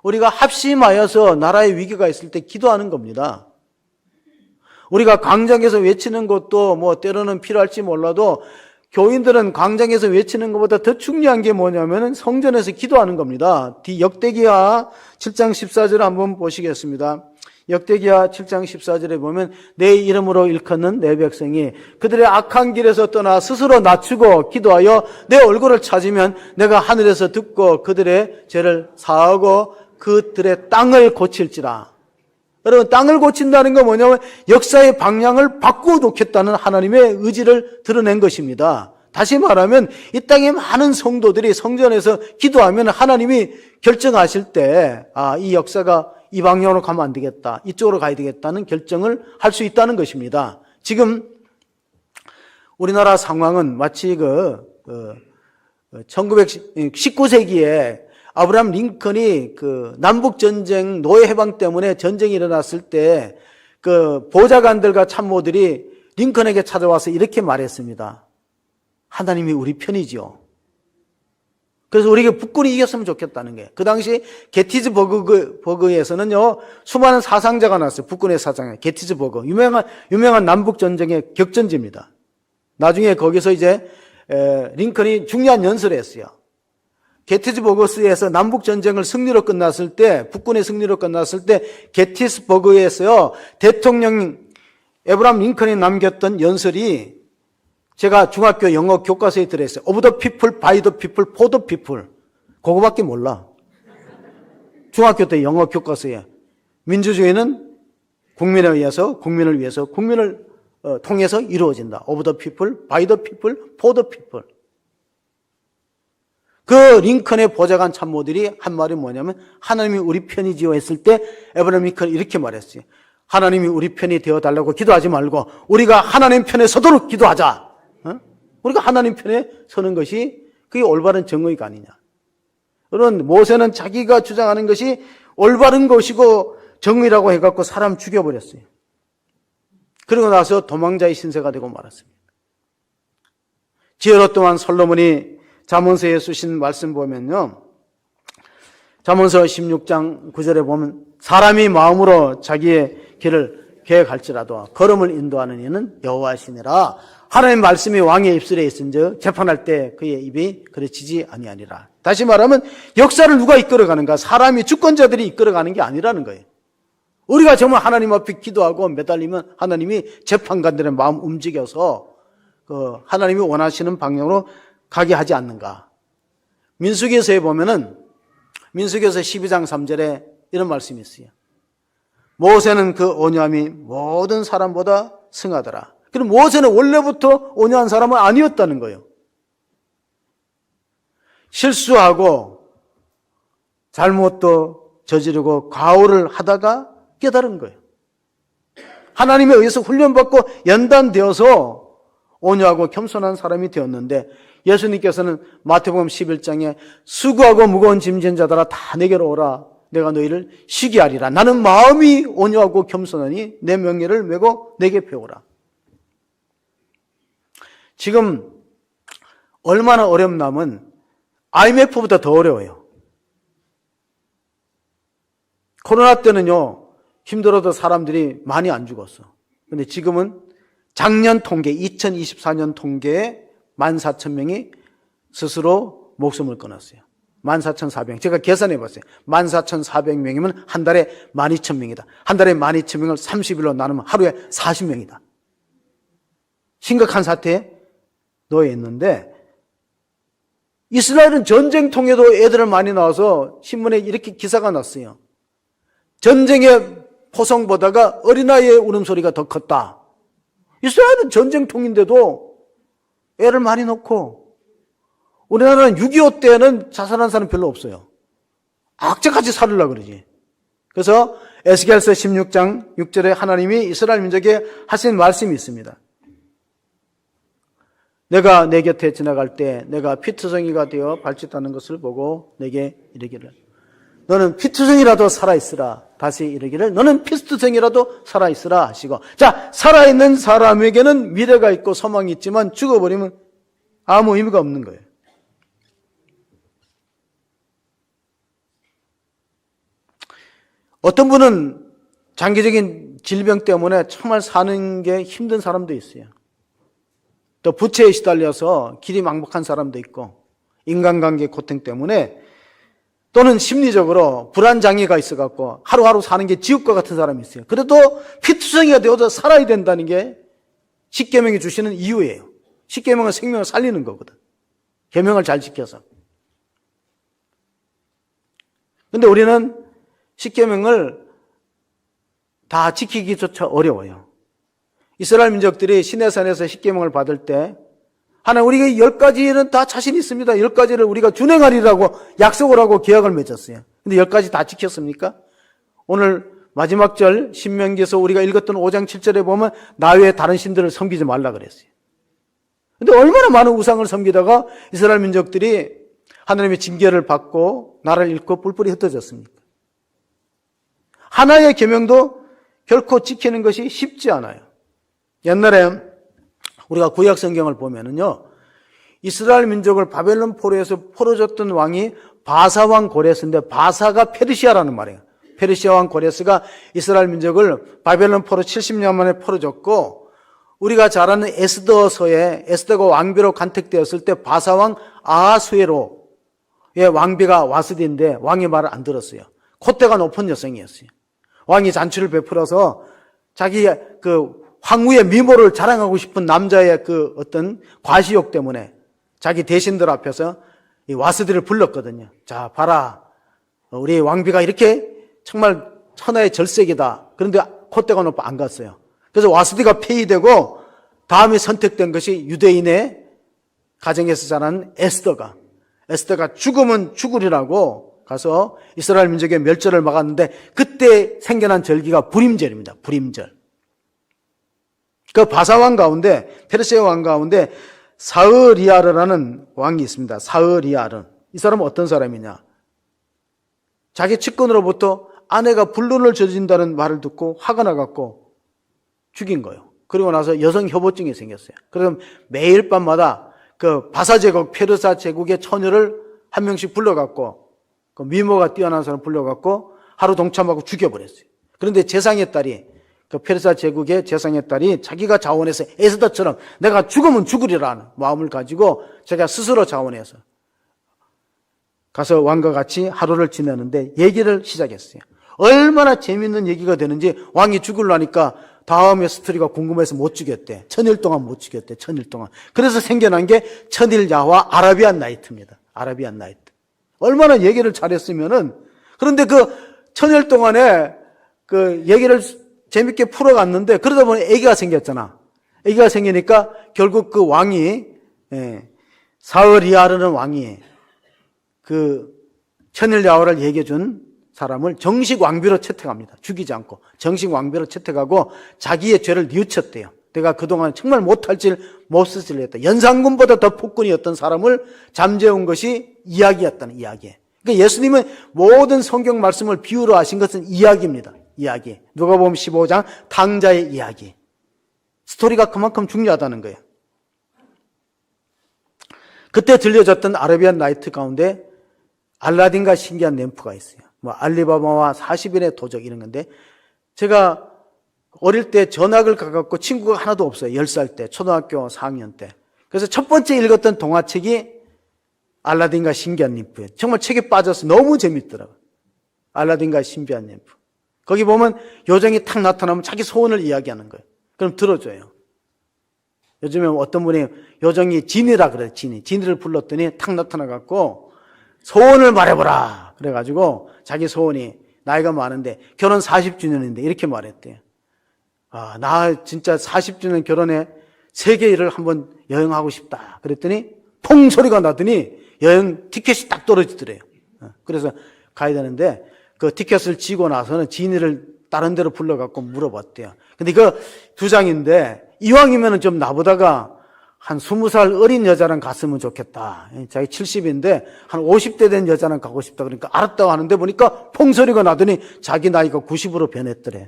우리가 합심하여서 나라의 위기가 있을 때 기도하는 겁니다. 우리가 광장에서 외치는 것도 때로는 필요할지 몰라도 교인들은 광장에서 외치는 것보다 더 중요한 게 뭐냐면 성전에서 기도하는 겁니다. 역대기하 7장 14절을 한번 보시겠습니다. 역대기하 7장 14절에 보면 내 이름으로 일컫는 내 백성이 그들의 악한 길에서 떠나 스스로 낮추고 기도하여 내 얼굴을 찾으면 내가 하늘에서 듣고 그들의 죄를 사하고 그들의 땅을 고칠지라. 여러분, 땅을 고친다는 건 뭐냐면 역사의 방향을 바꾸어 놓겠다는 하나님의 의지를 드러낸 것입니다. 다시 말하면 이 땅에 많은 성도들이 성전에서 기도하면 하나님이 결정하실 때 이 역사가 이 방향으로 가면 안 되겠다, 이쪽으로 가야 되겠다는 결정을 할 수 있다는 것입니다. 지금 우리나라 상황은 마치 19세기에 아브라함 링컨이 남북전쟁 노예해방 때문에 전쟁이 일어났을 때 보좌관들과 참모들이 링컨에게 찾아와서 이렇게 말했습니다. 하나님이 우리 편이지요. 그래서 우리가 북군이 이겼으면 좋겠다는 게, 그 당시 게티즈버그에서는요 수많은 사상자가 났어요. 북군의 사상자 게티즈버그, 유명한 남북전쟁의 격전지입니다. 나중에 거기서 이제 링컨이 중요한 연설을 했어요. 게티즈버그에서 남북전쟁을 승리로 끝났을 때, 북군의 승리로 끝났을 때 게티즈버그에서요 대통령 에브라함 링컨이 남겼던 연설이 제가 중학교 영어 교과서에 들어있어요. Of the people, by the people, for the people. 그거밖에 몰라. 중학교 때 영어 교과서에 민주주의는 국민을 위해서, 국민을 통해서 이루어진다. Of the people, by the people, for the people. 그 링컨의 보좌관 참모들이 한 말이 뭐냐면 하나님이 우리 편이지요 했을 때 에브라함 링컨이 이렇게 말했어요. 하나님이 우리 편이 되어달라고 기도하지 말고 우리가 하나님 편에 서도록 기도하자. 우리가 하나님 편에 서는 것이 그게 올바른 정의가 아니냐. 그런 모세는 자기가 주장하는 것이 올바른 것이고 정의라고 해갖고 사람 죽여버렸어요. 그러고 나서 도망자의 신세가 되고 말았습니다. 지혜로 또한 솔로몬이 잠언서에 쓰신 말씀 보면요, 잠언서 16장 9절에 보면 사람이 마음으로 자기의 길을 계획할지라도 걸음을 인도하는 이는 여호와시니라. 하나님의 말씀이 왕의 입술에 있은즉 재판할 때 그의 입이 그르치지 아니하니라. 다시 말하면 역사를 누가 이끌어가는가? 사람이 주권자들이 이끌어가는 게 아니라는 거예요. 우리가 정말 하나님 앞에 기도하고 매달리면 하나님이 재판관들의 마음 움직여서 하나님이 원하시는 방향으로 가게 하지 않는가. 민수기에서에 보면은 민수기에서 12장 3절에 이런 말씀이 있어요. 모세는 그 온유함이 모든 사람보다 승하더라. 그럼 모세는 원래부터 온유한 사람은 아니었다는 거예요. 실수하고 잘못도 저지르고 과오를 하다가 깨달은 거예요. 하나님에 의해서 훈련받고 연단되어서 온유하고 겸손한 사람이 되었는데 예수님께서는 마태복음 11장에 수고하고 무거운 짐진 자들아 다 내게로 오라. 내가 너희를 쉬게 하리라. 나는 마음이 온유하고 겸손하니 내 명예를 메고 내게 배우라. 지금 얼마나 어렵냐면 IMF보다 더 어려워요. 코로나 때는요 힘들어도 사람들이 많이 안 죽었어. 근데 지금은 작년 통계 2024년 통계에 14,000명이 스스로 목숨을 끊었어요. 14,400명. 제가 계산해 봤어요. 14,400명이면 한 달에 12,000명이다. 한 달에 12,000명을 30일로 나누면 하루에 40명이다. 심각한 사태에 놓여 있는데 이스라엘은 전쟁통에도 애들을 많이 낳아서 신문에 이렇게 기사가 났어요. 전쟁의 포성보다가 어린아이의 울음소리가 더 컸다. 이스라엘은 전쟁통인데도 애를 많이 낳고, 우리나라는 6.25 때는 자살한 사람 별로 없어요. 악재같이 살으려고 그러지. 그래서 에스겔서 16장 6절에 하나님이 이스라엘 민족에 하신 말씀이 있습니다. 내가 내 곁에 지나갈 때 내가 피투성이가 되어 발짓하는 것을 보고 내게 이르기를 너는 피투성이라도 살아있으라. 다시 이르기를 너는 피투성이라도 살아있으라 하시고, 자, 살아있는 사람에게는 미래가 있고 소망이 있지만 죽어버리면 아무 의미가 없는 거예요. 어떤 분은 장기적인 질병 때문에 정말 사는 게 힘든 사람도 있어요. 또 부채에 시달려서 길이 막막한 사람도 있고, 인간관계 고통 때문에 또는 심리적으로 불안장애가 있어갖고 하루하루 사는 게 지옥과 같은 사람이 있어요. 그래도 피투성이가 되어서 살아야 된다는 게 십계명이 주시는 이유예요. 십계명은 생명을 살리는 거거든. 계명을 잘 지켜서. 근데 우리는 십계명을 다 지키기조차 어려워요. 이스라엘 민족들이 시내산에서 십계명을 받을 때 하나님 우리가 10가지는 다 자신 있습니다. 10가지를 우리가 준행하리라고 약속을 하고 계약을 맺었어요. 근데 10가지 다 지켰습니까? 오늘 마지막 절 신명기에서 우리가 읽었던 5장 7절에 보면 나 외에 다른 신들을 섬기지 말라 그랬어요. 근데 얼마나 많은 우상을 섬기다가 이스라엘 민족들이 하나님의 징계를 받고 나라를 잃고 뿔뿔이 흩어졌습니까? 하나의 계명도 결코 지키는 것이 쉽지 않아요. 옛날에 우리가 구약 성경을 보면은요, 이스라엘 민족을 바벨론 포로에서 풀어줬던 왕이 바사 왕 고레스인데, 바사가 페르시아라는 말이에요. 페르시아 왕 고레스가 이스라엘 민족을 바벨론 포로 70년 만에 풀어줬고, 우리가 잘 아는 에스더서에 에스더가 왕비로 간택되었을 때 바사 왕 아하수에로의 왕비가 와스디인데 왕의 말을 안 들었어요. 콧대가 높은 여성이었어요. 왕이 잔치를 베풀어서 자기 그 황후의 미모를 자랑하고 싶은 남자의 그 어떤 과시욕 때문에 자기 대신들 앞에서 이 와스디를 불렀거든요. 자, 봐라. 우리 왕비가 이렇게 정말 천하의 절색이다. 그런데 콧대가 높아 안 갔어요. 그래서 와스디가 폐위되고 다음에 선택된 것이 유대인의 가정에서 자란 에스더가 죽으면 죽으리라고 가서 이스라엘 민족의 멸절을 막았는데 그때 생겨난 절기가 불임절입니다. 불임절. 그 바사왕 가운데 페르시아 왕 가운데 사흐리아르라는 왕이 있습니다. 사흐리아르. 이 사람은 어떤 사람이냐? 자기 측근으로부터 아내가 불륜을 저지른다는 말을 듣고 화가 나갖고 죽인 거예요. 그리고 나서 여성 협오증이 생겼어요. 그래서 매일 밤마다 그 바사 제국, 페르사 제국의 처녀를 한 명씩 불러갖고 그 미모가 뛰어난 사람 불러갖고 하루 동참하고 죽여버렸어요. 그런데 제상의 딸이 그 페르사 제국의 제상의 딸이 자기가 자원해서 에스더처럼 내가 죽으면 죽으리라는 마음을 가지고 자기가 스스로 자원해서 가서 왕과 같이 하루를 지내는데 얘기를 시작했어요. 얼마나 재밌는 얘기가 되는지 왕이 죽으려니까 다음에 스토리가 궁금해서 못 죽였대. 1000일 동안 못 죽였대. 1000일 동안. 그래서 생겨난 게 천일야와 아라비안 나이트입니다. 아라비안 나이트. 얼마나 얘기를 잘했으면은 그런데 그 1000일 동안에 그 얘기를 재밌게 풀어갔는데 그러다 보니 아기가 생겼잖아. 아기가 생기니까 결국 그 왕이 사흐리아르는 왕이 그 천일야호를 얘기해준 사람을 정식 왕비로 채택합니다. 죽이지 않고 정식 왕비로 채택하고 자기의 죄를 뉘우쳤대요. 내가 그동안 정말 못할 짓, 못쓸 짓을 했다. 연산군보다 더 폭군이었던 사람을 잠재운 것이 이야기였다는 이야기. 그러니까 예수님은 모든 성경 말씀을 비유로 하신 것은 이야기입니다. 이야기. 누가복음 15장 탕자의 이야기. 스토리가 그만큼 중요하다는 거예요. 그때 들려졌던 아라비안 나이트 가운데 알라딘과 신기한 램프가 있어요. 뭐 알리바바와 40일의 도적 이런 건데 제가 어릴 때 전학을 가갖고 친구가 하나도 없어요. 10살 때, 초등학교 4학년 때. 그래서 첫 번째 읽었던 동화책이 알라딘과 신기한 램프예요. 정말 책에 빠져서 너무 재밌더라고요. 알라딘과 신비한 램프. 거기 보면 요정이 탁 나타나면 자기 소원을 이야기하는 거예요. 그럼 들어줘요. 요즘에 어떤 분이 요정이 지니라 그래요. 지니를 불렀더니 탁 나타나갖고 소원을 말해보라. 그래가지고 자기 소원이 나이가 많은데 결혼 40주년인데 이렇게 말했대요. 아, 나 진짜 40주년 결혼에 세계 일을 한번 여행하고 싶다. 그랬더니 퐁 소리가 나더니 여행 티켓이 딱 떨어지더래요. 그래서 가야 되는데 그 티켓을 지고 나서는 지니를 다른 데로 불러갖고 물어봤대요. 근데 그 두 장인데 이왕이면은 좀 나보다가 한 20살 어린 여자랑 갔으면 좋겠다. 자기 70인데 한 50대 된 여자랑 가고 싶다. 그러니까 알았다고 하는데 보니까 퐁 소리가 나더니 자기 나이가 90으로 변했더래.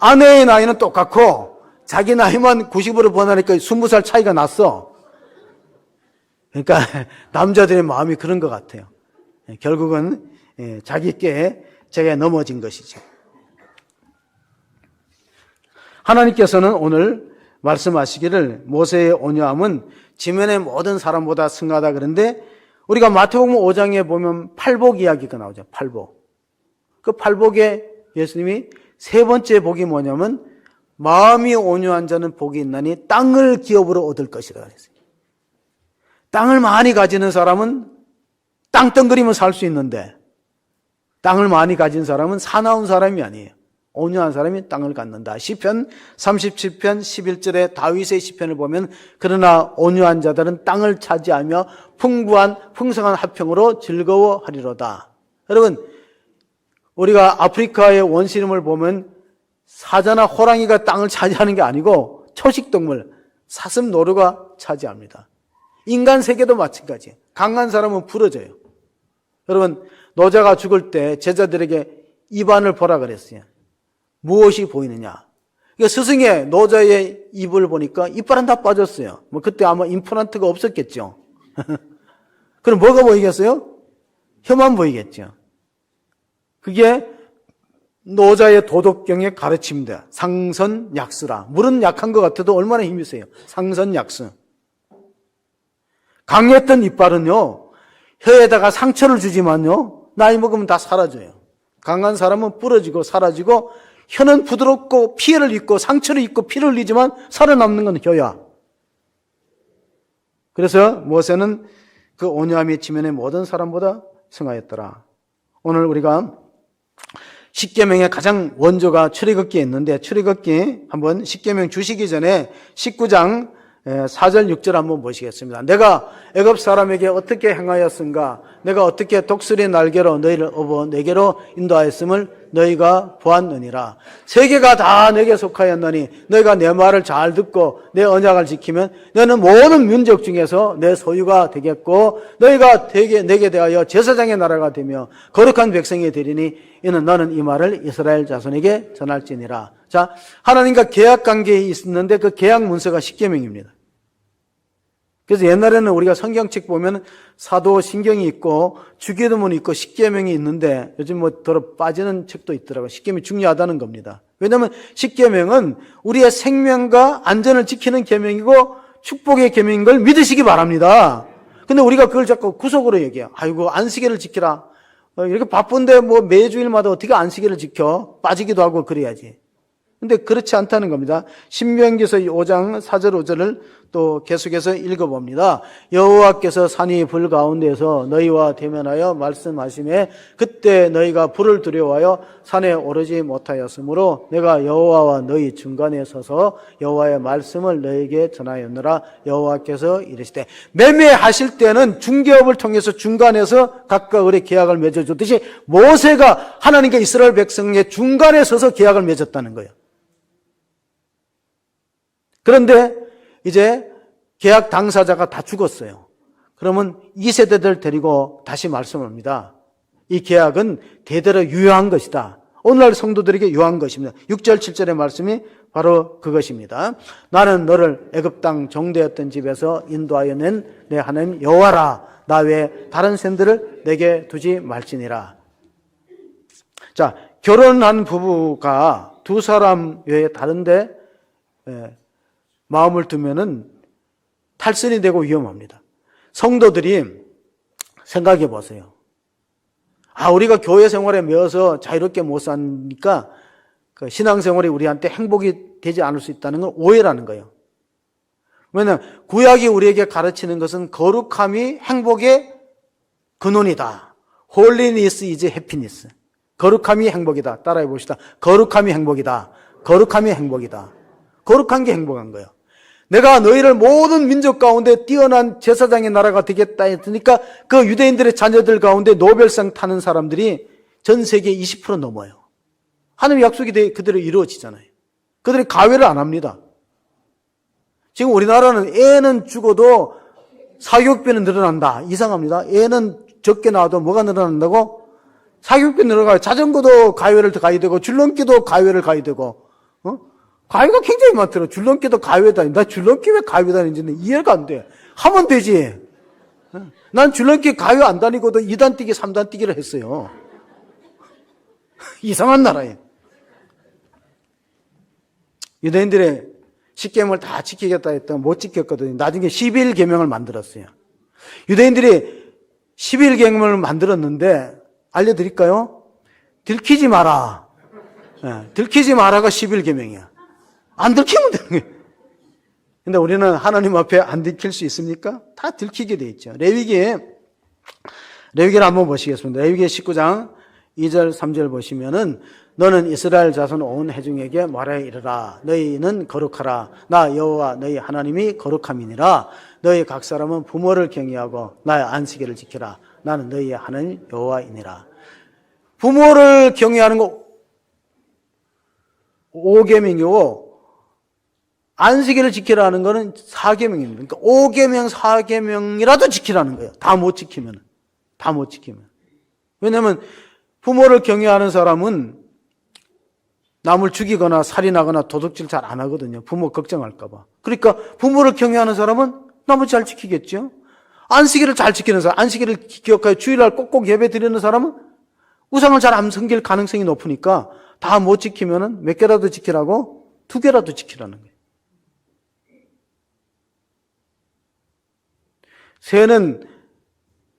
아내의 나이는 똑같고 자기 나이만 90으로 변하니까 20살 차이가 났어. 그러니까 남자들의 마음이 그런 것 같아요. 결국은 자기께 제가 넘어진 것이죠. 하나님께서는 오늘 말씀하시기를 모세의 온유함은 지면의 모든 사람보다 승하다 그런데 우리가 마태복음 5장에 보면 팔복 이야기가 나오죠. 팔복. 그 팔복에 예수님이 세 번째 복이 뭐냐면 마음이 온유한 자는 복이 있나니 땅을 기업으로 얻을 것이라 그랬어요. 땅을 많이 가지는 사람은 땅덩그리면 살 수 있는데 땅을 많이 가진 사람은 사나운 사람이 아니에요. 온유한 사람이 땅을 갖는다. 시편 37편 11절에 다윗의 시편을 보면 그러나 온유한 자들은 땅을 차지하며 풍성한 화평으로 즐거워하리로다. 여러분, 우리가 아프리카의 원시림을 보면 사자나 호랑이가 땅을 차지하는 게 아니고 초식동물, 사슴노루가 차지합니다. 인간 세계도 마찬가지예요. 강한 사람은 부러져요. 여러분, 노자가 죽을 때 제자들에게 입안을 보라 그랬어요. 무엇이 보이느냐? 그러니까 스승의 노자의 입을 보니까 이빨은 다 빠졌어요. 뭐 그때 아마 임플란트가 없었겠죠. 그럼 뭐가 보이겠어요? 혀만 보이겠죠. 그게 노자의 도덕경의 가르침입니다. 상선약수라. 물은 약한 것 같아도 얼마나 힘이 세요. 상선약수. 강했던 이빨은요, 혀에다가 상처를 주지만요, 나이 먹으면 다 사라져요. 강한 사람은 부러지고 사라지고, 혀는 부드럽고 피해를 입고 상처를 입고 피를 흘리지만 살아남는 건 혀야. 그래서 모세는 그 온유함이 지면의 모든 사람보다 승하였더라. 오늘 우리가 십계명의 가장 원조가 출애굽기에 있는데, 출애굽기 한번 십계명 주시기 전에 19장 4절 6절 한번 보시겠습니다. 내가 애굽 사람에게 어떻게 행하였은가? 내가 어떻게 독수리 날개로 너희를 업어 내게로 인도하였음을 너희가 보았느니라. 세계가 다 내게 속하였느니 너희가 내 말을 잘 듣고 내 언약을 지키면 너는 모든 민족 중에서 내 소유가 되겠고 너희가 내게 대하여 제사장의 나라가 되며 거룩한 백성이 되리니 이는 너는 이 말을 이스라엘 자손에게 전할지니라. 자, 하나님과 계약 관계에 있었는데 그 계약 문서가 십계명입니다. 그래서 옛날에는 우리가 성경책 보면 사도신경이 있고 주기도문이 있고 십계명이 있는데 요즘 뭐 더러 빠지는 책도 있더라고요. 십계명이 중요하다는 겁니다. 왜냐하면 십계명은 우리의 생명과 안전을 지키는 계명이고 축복의 계명인 걸 믿으시기 바랍니다. 근데 우리가 그걸 자꾸 구속으로 얘기해요. 아이고 안식일을 지키라. 이렇게 바쁜데 뭐 매주일마다 어떻게 안식일을 지켜? 빠지기도 하고 그래야지. 근데 그렇지 않다는 겁니다. 신명기서 5장 4절 5절을 또 계속해서 읽어봅니다. 여호와께서 산이 불 가운데에서 너희와 대면하여 말씀하시매 그때 너희가 불을 두려워하여 산에 오르지 못하였으므로 내가 여호와와 너희 중간에 서서 여호와의 말씀을 너희에게 전하였노라. 여호와께서 이르시되, 매매하실 때는 중개업을 통해서 중간에서 각각 을의 계약을 맺어줬듯이 모세가 하나님과 이스라엘 백성의 중간에 서서 계약을 맺었다는 거예요. 그런데 이제 계약 당사자가 다 죽었어요. 그러면 2세대들 데리고 다시 말씀을 합니다. 이 계약은 대대로 유효한 것이다. 오늘날 성도들에게 유효한 것입니다. 6절 7절의 말씀이 바로 그것입니다. 나는 너를 애굽 땅 종되었던 집에서 인도하여 낸 내 하나님 여호와라. 나 외에 다른 샘들을 내게 두지 말지니라. 자, 결혼한 부부가 두 사람 외에 다른데 마음을 두면은 탈선이 되고 위험합니다. 성도들이 생각해 보세요. 우리가 교회 생활에 매어서 자유롭게 못 사니까 그 신앙생활이 우리한테 행복이 되지 않을 수 있다는 건 오해라는 거예요. 왜냐하면 구약이 우리에게 가르치는 것은 거룩함이 행복의 근원이다. Holiness is happiness. 거룩함이 행복이다. 따라해 봅시다. 거룩함이 행복이다. 거룩함이 행복이다. 거룩한 게 행복한 거예요. 내가 너희를 모든 민족 가운데 뛰어난 제사장의 나라가 되겠다 했으니까 그 유대인들의 자녀들 가운데 노벨상 타는 사람들이 전 세계 20% 넘어요. 하나님의 약속이 그대로 이루어지잖아요. 그들이 가외를 안 합니다. 지금 우리나라는 애는 죽어도 사교육비는 늘어난다. 이상합니다. 애는 적게 나와도 뭐가 늘어난다고? 사교육비 늘어가요. 자전거도 가외를 가야 되고 줄넘기도 가외를 가야 되고 가위가 굉장히 많더라고요. 줄넘기도 가위에 다니. 나 줄넘기 왜 가위에 다니는지는 이해가 안 돼. 하면 되지. 난 줄넘기 가위 안 다니고도 2단 뛰기, 3단 뛰기를 했어요. 이상한 나라예요. 유대인들의 십계명을 다 지키겠다 했더니 못 지켰거든요. 나중에 11계명을 만들었어요. 유대인들이 11계명을 만들었는데 알려드릴까요? 들키지 마라. 들키지 마라가 11계명이야. 안 들키면 되는 거예요. 근데 우리는 하나님 앞에 안 들킬 수 있습니까? 다 들키게 돼 있죠. 레위기를 한번 보시겠습니다. 레위기 19장 2절 3절 보시면은 너는 이스라엘 자손 온 회중에게 말하여 이르라. 너희는 거룩하라. 나 여호와 너희 하나님이 거룩함이니라. 너희 각 사람은 부모를 경외하고 나의 안식일을 지키라. 나는 너희의 하나님 여호와이니라. 부모를 경외하는 거 5계명이고 안식일을 지키라는 거는 4계명입니다. 그러니까 5계명, 4계명이라도 지키라는 거예요. 다 못 지키면. 왜냐하면 부모를 경외하는 사람은 남을 죽이거나 살인하거나 도둑질 잘 안 하거든요. 부모 걱정할까 봐. 그러니까 부모를 경외하는 사람은 남을 잘 지키겠죠. 안식일을 잘 지키는 사람, 안식일을 기억하여 주일날 꼭꼭 예배 드리는 사람은 우상을 잘 안 섬길 가능성이 높으니까 다 못 지키면은 몇 개라도 지키라고 2개라도 지키라는 거예요. 새는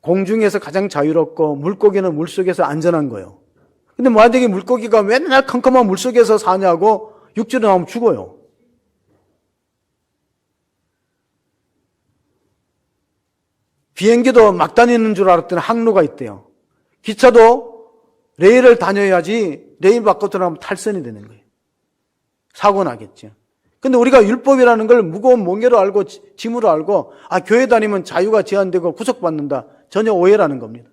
공중에서 가장 자유롭고 물고기는 물속에서 안전한 거예요. 근데 만약에 물고기가 맨날 컴컴한 물속에서 사냐고 육지로 나오면 죽어요. 비행기도 막 다니는 줄 알았더니 항로가 있대요. 기차도 레일을 다녀야지 레일 밖으로 나가면 탈선이 되는 거예요. 사고 나겠죠. 근데 우리가 율법이라는 걸 무거운 몽개로 알고 짐으로 알고 교회 다니면 자유가 제한되고 구속받는다. 전혀 오해라는 겁니다.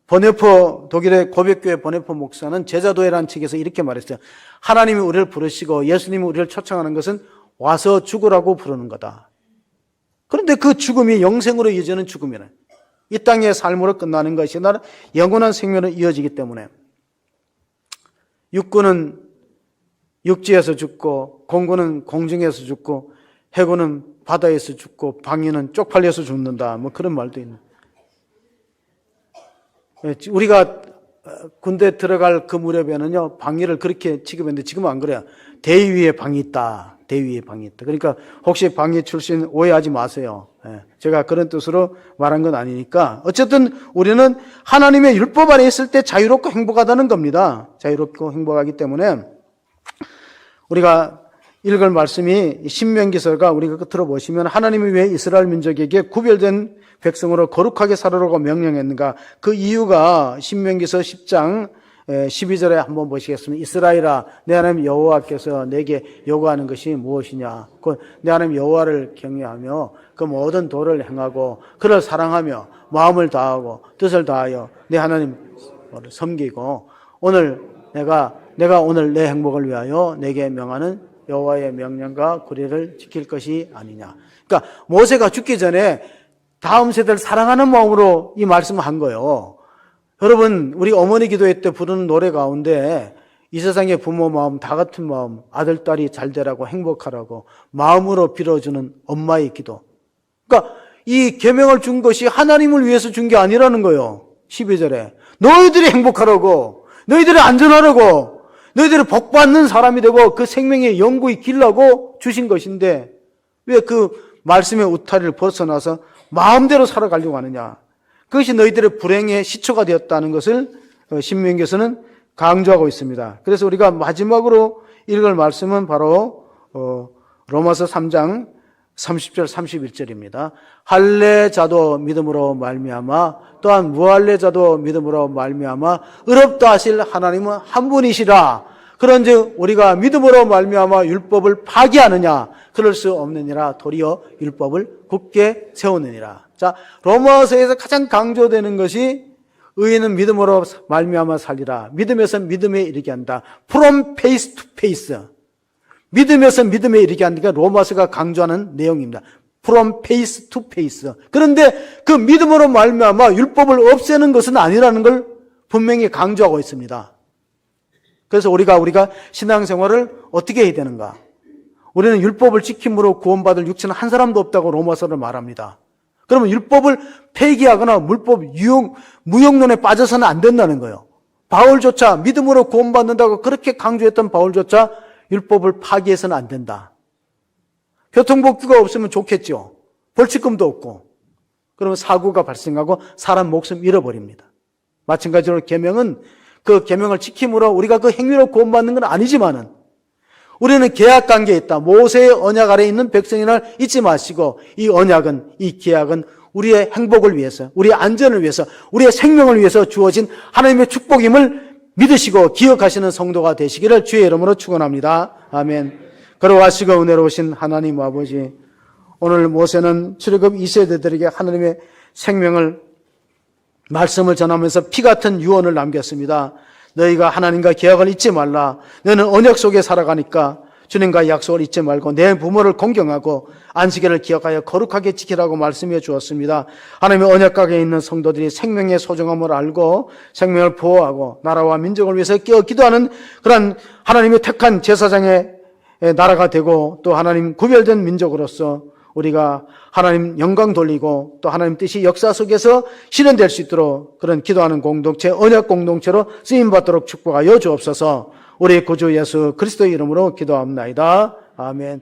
보네포 독일의 고백교회 보네포 목사는 제자도회라는 책에서 이렇게 말했어요. 하나님이 우리를 부르시고 예수님이 우리를 초청하는 것은 와서 죽으라고 부르는 거다. 그런데 그 죽음이 영생으로 이어지는 죽음이래. 이 땅의 삶으로 끝나는 것이 아니라 영원한 생명으로 이어지기 때문에 육군은 육지에서 죽고 공군은 공중에서 죽고 해군은 바다에서 죽고 방위는 쪽팔려서 죽는다. 뭐 그런 말도 있는. 우리가 군대 들어갈 그 무렵에는요 방위를 그렇게 취급했는데 지금은 안 그래요. 대위 위에 방위 있다. 대위 위에 방위 있다. 그러니까 혹시 방위 출신 오해하지 마세요. 제가 그런 뜻으로 말한 건 아니니까 어쨌든 우리는 하나님의 율법 안에 있을 때 자유롭고 행복하다는 겁니다. 자유롭고 행복하기 때문에 우리가 읽을 말씀이 신명기서가 우리가 끝으로 보시면 하나님이 왜 이스라엘 민족에게 구별된 백성으로 거룩하게 살으라고 명령했는가? 그 이유가 신명기서 10장 12절에 한번 보시겠습니다. 이스라엘아, 내 하나님 여호와께서 내게 요구하는 것이 무엇이냐? 내 하나님 여호와를 경외하며 그 모든 도를 행하고 그를 사랑하며 마음을 다하고 뜻을 다하여 내 하나님을 섬기고 오늘 내가 오늘 내 행복을 위하여 내게 명하는 여호와의 명령과 규례를 지킬 것이 아니냐. 그러니까 모세가 죽기 전에 다음 세대를 사랑하는 마음으로 이 말씀을 한 거예요. 여러분, 우리 어머니 기도회 때 부르는 노래 가운데 이 세상의 부모 마음 다 같은 마음, 아들, 딸이 잘 되라고 행복하라고 마음으로 빌어주는 엄마의 기도. 그러니까 이 계명을 준 것이 하나님을 위해서 준 게 아니라는 거예요. 12절에. 너희들이 행복하라고, 너희들이 안전하라고, 너희들이 복받는 사람이 되고 그 생명의 영구히 길라고 주신 것인데 왜 그 말씀의 우타리를 벗어나서 마음대로 살아가려고 하느냐. 그것이 너희들의 불행의 시초가 되었다는 것을 신명기에서는 강조하고 있습니다. 그래서 우리가 마지막으로 읽을 말씀은 바로 로마서 3장 30절 31절입니다. 할례자도 믿음으로 말미암아 또한 무할례자도 믿음으로 말미암아 의롭다 하실 하나님은 한 분이시라. 그런즉 우리가 믿음으로 말미암아 율법을 파기하느냐? 그럴 수 없느니라. 도리어 율법을 굳게 세우느니라. 자, 로마서에서 가장 강조되는 것이 의인은 믿음으로 말미암아 살리라. 믿음에서 믿음에 이르게 한다. From face to face. 믿음에서 믿음에 이르게 한다가 로마서가 강조하는 내용입니다. From face to face. 그런데 그 믿음으로 말미암아 율법을 없애는 것은 아니라는 걸 분명히 강조하고 있습니다. 그래서 우리가 신앙생활을 어떻게 해야 되는가? 우리는 율법을 지킴으로 구원받을 육체는 한 사람도 없다고 로마서를 말합니다. 그러면 율법을 폐기하거나 무용론에 빠져서는 안 된다는 거예요. 바울조차 믿음으로 구원받는다고 그렇게 강조했던 바울조차 율법을 파기해서는 안 된다. 교통법규가 없으면 좋겠죠. 벌칙금도 없고. 그러면 사고가 발생하고 사람 목숨 잃어버립니다. 마찬가지로 계명은 그 계명을 지킴으로 우리가 그 행위로 구원받는 건 아니지만은 우리는 계약 관계에 있다. 모세의 언약 아래에 있는 백성이날 잊지 마시고 이 언약은, 이 계약은 우리의 행복을 위해서, 우리의 안전을 위해서, 우리의 생명을 위해서 주어진 하나님의 축복임을 믿으시고 기억하시는 성도가 되시기를 주의 이름으로 축원합니다. 아멘. 걸어가시고 은혜로우신 하나님 아버지, 오늘 모세는 출애굽 2세대들에게 하나님의 생명을 말씀을 전하면서 피 같은 유언을 남겼습니다. 너희가 하나님과 계약을 잊지 말라. 너는 언약 속에 살아가니까 주님과 약속을 잊지 말고 내 부모를 공경하고 안식일을 기억하여 거룩하게 지키라고 말씀해 주었습니다. 하나님의 언약궤에 있는 성도들이 생명의 소중함을 알고 생명을 보호하고 나라와 민족을 위해서 기도하는 그런 하나님의 택한 제사장의 나라가 되고 또 하나님 구별된 민족으로서 우리가 하나님 영광 돌리고 또 하나님 뜻이 역사 속에서 실현될 수 있도록 그런 기도하는 공동체, 언약 공동체로 쓰임받도록 축복하여 주옵소서. 우리 구주 예수 그리스도의 이름으로 기도합니다. 아멘.